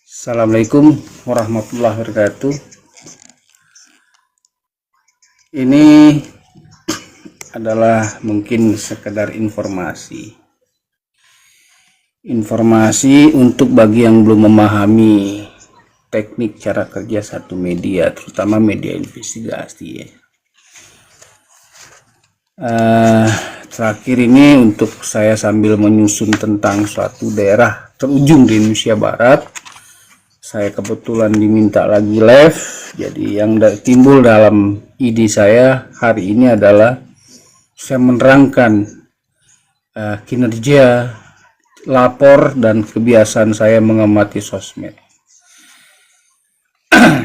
Assalamualaikum warahmatullahi wabarakatuh. Ini adalah mungkin sekedar informasi untuk bagi yang belum memahami teknik cara kerja satu media, terutama media investigasi ya. Terakhir ini untuk saya sambil menyusun tentang suatu daerah terujung di Indonesia Barat. Saya kebetulan diminta lagi live, jadi yang timbul dalam ide saya hari ini adalah saya menerangkan kinerja, lapor, dan kebiasaan saya mengamati sosmed.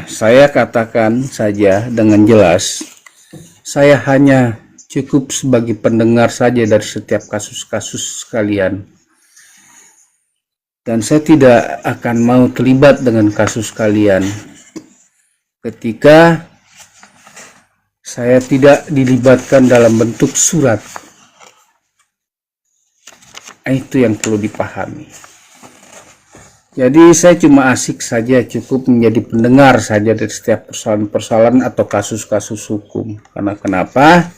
Saya katakan saja dengan jelas, saya hanya cukup sebagai pendengar saja dari setiap kasus-kasus kalian, dan saya tidak akan mau terlibat dengan kasus kalian ketika saya tidak dilibatkan dalam bentuk surat. Itu yang perlu dipahami. Jadi saya cuma asik saja, cukup menjadi pendengar saja dari setiap persoalan-persoalan atau kasus-kasus hukum. Karena kenapa?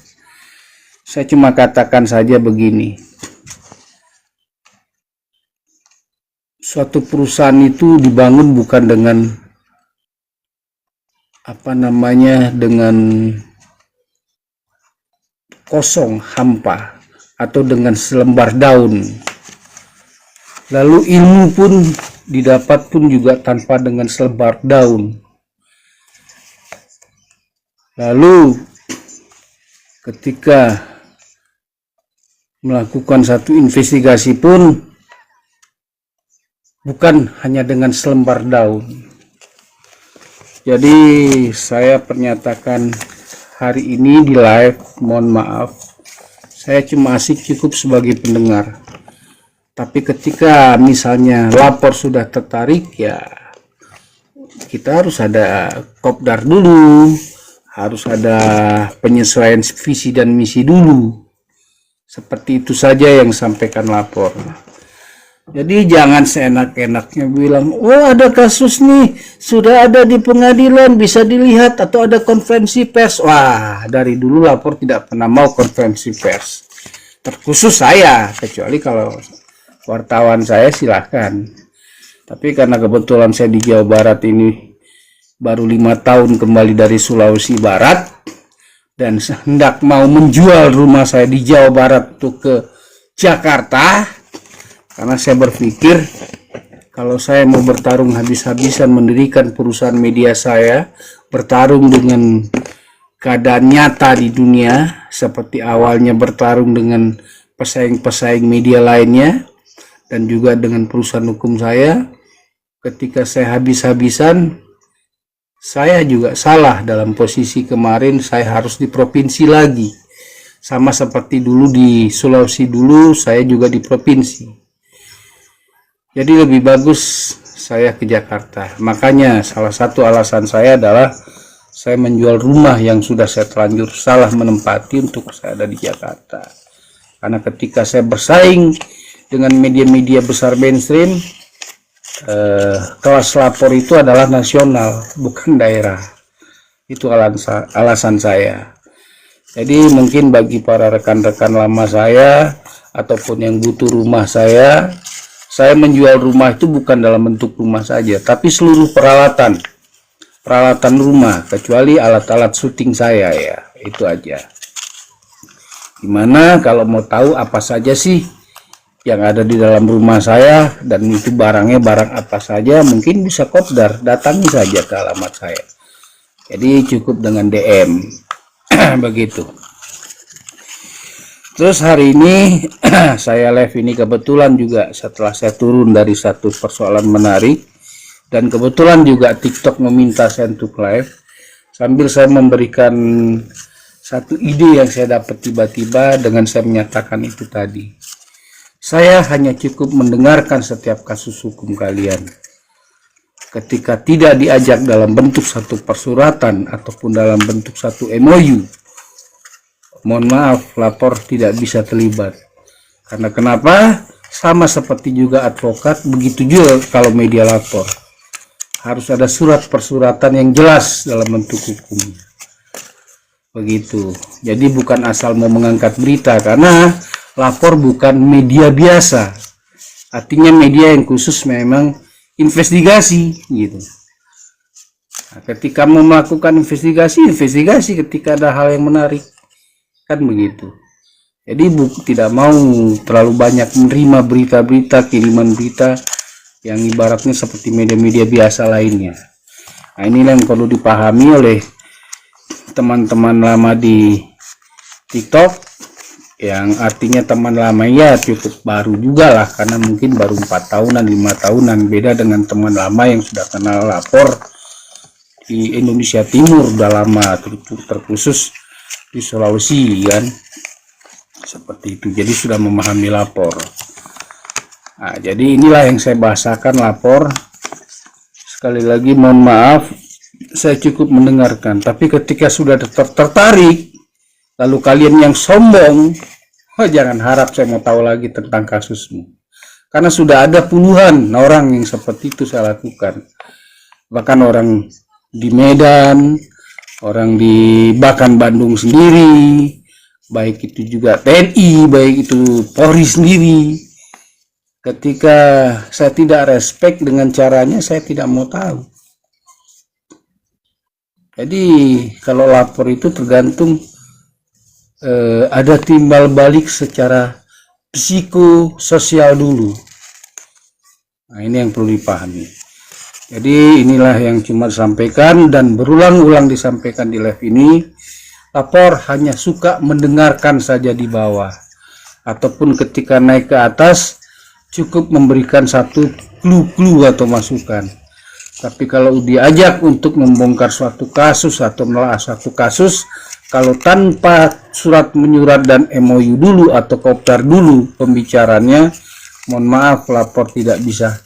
Saya cuma katakan saja begini, suatu perusahaan itu dibangun bukan dengan dengan kosong, hampa, atau dengan selembar daun. Lalu ilmu pun didapat pun juga tanpa dengan selembar daun. Lalu ketika melakukan satu investigasi pun bukan hanya dengan selembar daun. Jadi saya pernyatakan hari ini di live, mohon maaf, saya cuma asik cukup sebagai pendengar. Tapi ketika misalnya lapor sudah tertarik, ya kita harus ada kopdar dulu, harus ada penyesuaian visi dan misi dulu. Seperti itu saja yang sampaikan lapor. Jadi jangan seenak-enaknya bilang, oh ada kasus nih, sudah ada di pengadilan, bisa dilihat, atau ada konferensi pers. Wah, dari dulu lapor tidak pernah mau konferensi pers. Terkhusus saya, kecuali kalau wartawan saya silahkan. Tapi karena kebetulan saya di Jawa Barat ini baru 5 tahun kembali dari Sulawesi Barat, dan hendak mau menjual rumah saya di Jawa Barat untuk ke Jakarta, karena saya berpikir kalau saya mau bertarung habis-habisan mendirikan perusahaan media saya, bertarung dengan keadaan nyata di dunia seperti awalnya bertarung dengan pesaing-pesaing media lainnya dan juga dengan perusahaan hukum saya, ketika saya habis-habisan, saya juga salah dalam posisi kemarin. Saya harus di provinsi lagi, sama seperti dulu di Sulawesi, dulu saya juga di provinsi. Jadi lebih bagus saya ke Jakarta. Makanya salah satu alasan saya adalah saya menjual rumah yang sudah saya terlanjur salah menempati untuk saya ada di Jakarta. Karena ketika saya bersaing dengan media-media besar mainstream, kelas lapor itu adalah nasional, bukan daerah. Itu alasan saya. Jadi mungkin bagi para rekan-rekan lama saya ataupun yang butuh rumah saya menjual rumah itu bukan dalam bentuk rumah saja, tapi seluruh peralatan rumah, kecuali alat-alat syuting saya, ya itu aja. Gimana kalau mau tahu apa saja sih yang ada di dalam rumah saya, dan itu barangnya barang apa saja, mungkin bisa kopdar, datangi saja ke alamat saya. Jadi cukup dengan DM. Begitu. Terus hari ini saya live ini kebetulan juga setelah saya turun dari satu persoalan menarik, dan kebetulan juga TikTok meminta saya untuk live sambil saya memberikan satu ide yang saya dapat tiba-tiba dengan saya menyatakan itu tadi. Saya hanya cukup mendengarkan setiap kasus hukum kalian. Ketika tidak diajak dalam bentuk satu persuratan ataupun dalam bentuk satu MOU, mohon maaf, lapor tidak bisa terlibat. Karena kenapa? Sama seperti juga advokat, begitu juga kalau media lapor. Harus ada surat persuratan yang jelas dalam bentuk hukum. Begitu. Jadi bukan asal mau mengangkat berita, karena lapor bukan media biasa. Artinya media yang khusus memang investigasi gitu. Nah, ketika mau melakukan investigasi ketika ada hal yang menarik, kan begitu. Jadi tidak mau terlalu banyak menerima berita-berita, kiriman berita yang ibaratnya seperti media-media biasa lainnya. Nah, inilah yang perlu dipahami oleh teman-teman lama di TikTok, yang artinya teman lama ya cukup baru juga lah, karena mungkin baru 4 tahunan 5 tahunan, beda dengan teman lama yang sudah kenal lapor di Indonesia Timur udah lama, terkhusus di Sulawesi kan, seperti itu. Jadi sudah memahami lapor. Nah, jadi inilah yang saya bahasakan lapor. Sekali lagi mohon maaf, saya cukup mendengarkan, tapi ketika sudah tertarik lalu kalian yang sombong, jangan harap saya mau tahu lagi tentang kasusmu, karena sudah ada puluhan orang yang seperti itu saya lakukan. Bahkan orang di Medan, orang di bahkan Bandung sendiri, baik itu juga TNI, baik itu Polri sendiri. Ketika saya tidak respect dengan caranya, saya tidak mau tahu. Jadi kalau lapor itu tergantung ada timbal balik secara psikososial dulu. Nah, ini yang perlu dipahami. Jadi inilah yang cuma disampaikan dan berulang-ulang disampaikan di live ini. Lapor hanya suka mendengarkan saja di bawah, ataupun ketika naik ke atas cukup memberikan satu clue atau masukan. Tapi kalau diajak untuk membongkar suatu kasus atau menelaah suatu kasus, kalau tanpa surat menyurat dan MOU dulu atau kopdar dulu pembicaranya, mohon maaf, lapor tidak bisa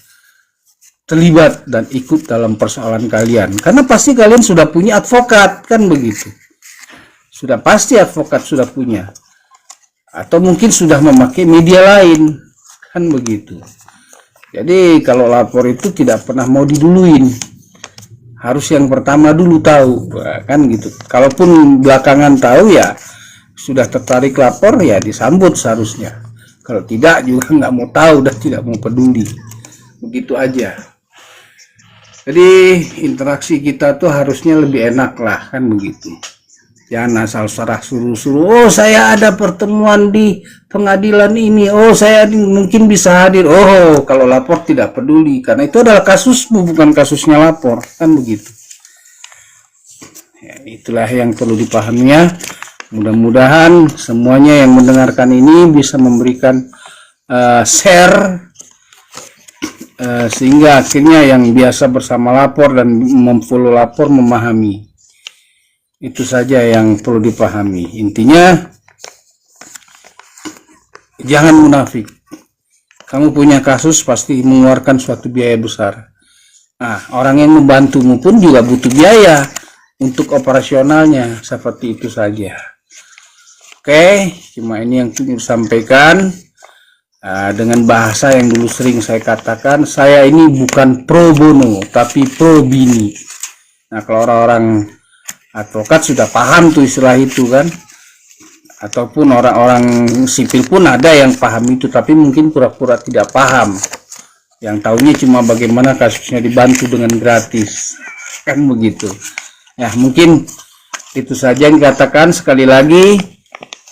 terlibat dan ikut dalam persoalan kalian, karena pasti kalian sudah punya advokat, kan begitu. Sudah pasti advokat sudah punya, atau mungkin sudah memakai media lain, kan begitu. Jadi kalau lapor itu tidak pernah mau diduluin, harus yang pertama dulu tahu, kan gitu. Kalaupun belakangan tahu ya sudah tertarik lapor, ya disambut seharusnya. Kalau tidak juga nggak mau tahu dan tidak mau peduli, begitu aja. Jadi interaksi kita tuh harusnya lebih enak lah, kan begitu. Jangan asal serah suruh-suruh, oh saya ada pertemuan di pengadilan ini, oh saya mungkin bisa hadir. Oh, kalau lapor tidak peduli, karena itu adalah kasusmu, bukan kasusnya lapor, kan begitu. Ya, itulah yang perlu dipahaminya. Mudah-mudahan semuanya yang mendengarkan ini bisa memberikan share, sehingga akhirnya yang biasa bersama lapor dan memfollow lapor memahami. Itu saja yang perlu dipahami. Intinya jangan munafik. Kamu punya kasus pasti mengeluarkan suatu biaya besar. Nah, orang yang membantumu pun juga butuh biaya untuk operasionalnya, seperti itu saja. Oke, cuma ini yang ingin disampaikan. Dengan bahasa yang dulu sering saya katakan, saya ini bukan pro bono tapi pro bini. Nah, kalau orang-orang advokat sudah paham tuh istilah itu kan, ataupun orang-orang sipil pun ada yang paham itu, tapi mungkin pura-pura tidak paham, yang tahunya cuma bagaimana kasusnya dibantu dengan gratis, kan begitu ya. Mungkin itu saja yang dikatakan. Sekali lagi,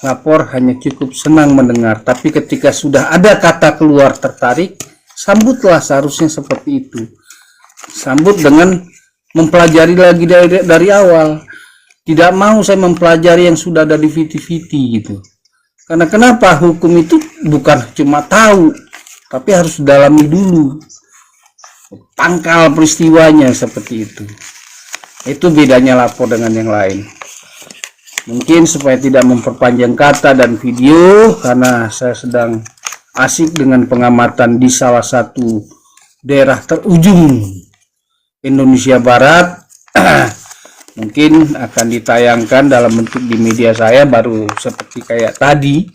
lapor hanya cukup senang mendengar, tapi ketika sudah ada kata keluar tertarik, sambutlah, seharusnya seperti itu. Sambut dengan mempelajari lagi dari awal. Tidak mau saya mempelajari yang sudah ada di VT-VT gitu. Karena kenapa? Hukum itu bukan cuma tahu, tapi harus dalami dulu pangkal peristiwanya, seperti itu. Itu bedanya lapor dengan yang lain. Mungkin supaya tidak memperpanjang kata dan video, karena saya sedang asik dengan pengamatan di salah satu daerah terujung Indonesia Barat. Mungkin akan ditayangkan dalam bentuk di media saya, baru seperti kayak tadi.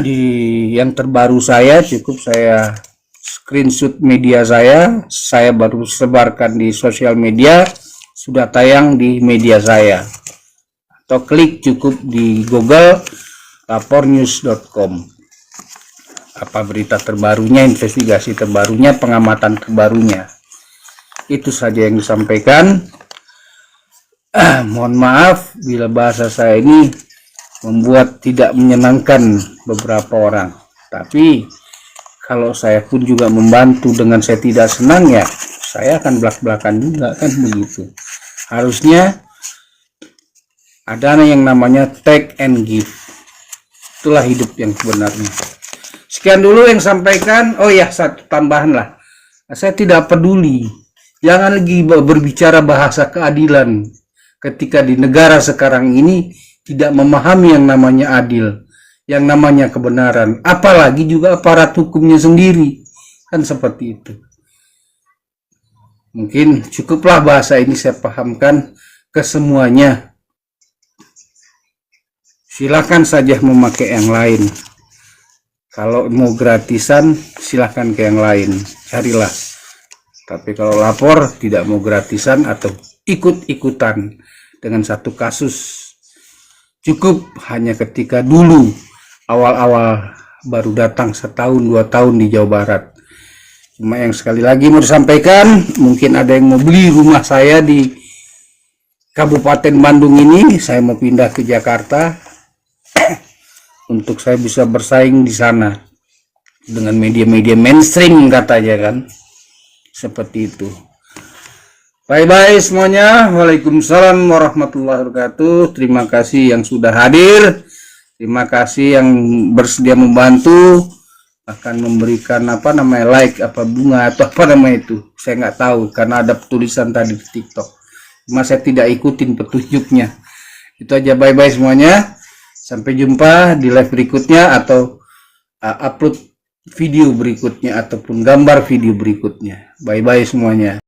Di yang terbaru saya cukup saya screenshot media saya baru sebarkan di sosial media, sudah tayang di media saya, atau klik cukup di Google lapornews.com. Apa berita terbarunya, investigasi terbarunya, pengamatan terbarunya. Itu saja yang disampaikan. Mohon maaf bila bahasa saya ini membuat tidak menyenangkan beberapa orang, tapi kalau saya pun juga membantu dengan saya tidak senang, ya saya akan belak-belakan juga, kan begitu. Harusnya ada yang namanya take and give, itulah hidup yang sebenarnya. Sekian dulu yang sampaikan. Oh ya, satu tambahan lah, saya tidak peduli, jangan lagi berbicara bahasa keadilan ketika di negara sekarang ini tidak memahami yang namanya adil, yang namanya kebenaran, apalagi juga aparat hukumnya sendiri, kan seperti itu. Mungkin cukuplah bahasa ini saya pahamkan ke semuanya. Silakan saja memakai yang lain. Kalau mau gratisan silakan ke yang lain, carilah. Tapi kalau lapor tidak mau gratisan atau ikut-ikutan dengan satu kasus, cukup hanya ketika dulu awal-awal baru datang 1-2 tahun di Jawa Barat. Cuma yang sekali lagi mau disampaikan, mungkin ada yang mau beli rumah saya di Kabupaten Bandung ini, saya mau pindah ke Jakarta untuk saya bisa bersaing di sana dengan media-media mainstream katanya, kan seperti itu. Bye-bye semuanya. Waalaikumsalam warahmatullahi wabarakatuh. Terima kasih yang sudah hadir. Terima kasih yang bersedia membantu. Akan memberikan like, bunga atau itu. Saya nggak tahu karena ada tulisan tadi di TikTok. Cuma saya tidak ikutin petunjuknya. Itu aja, bye-bye semuanya. Sampai jumpa di live berikutnya atau upload video berikutnya ataupun gambar video berikutnya. Bye-bye semuanya.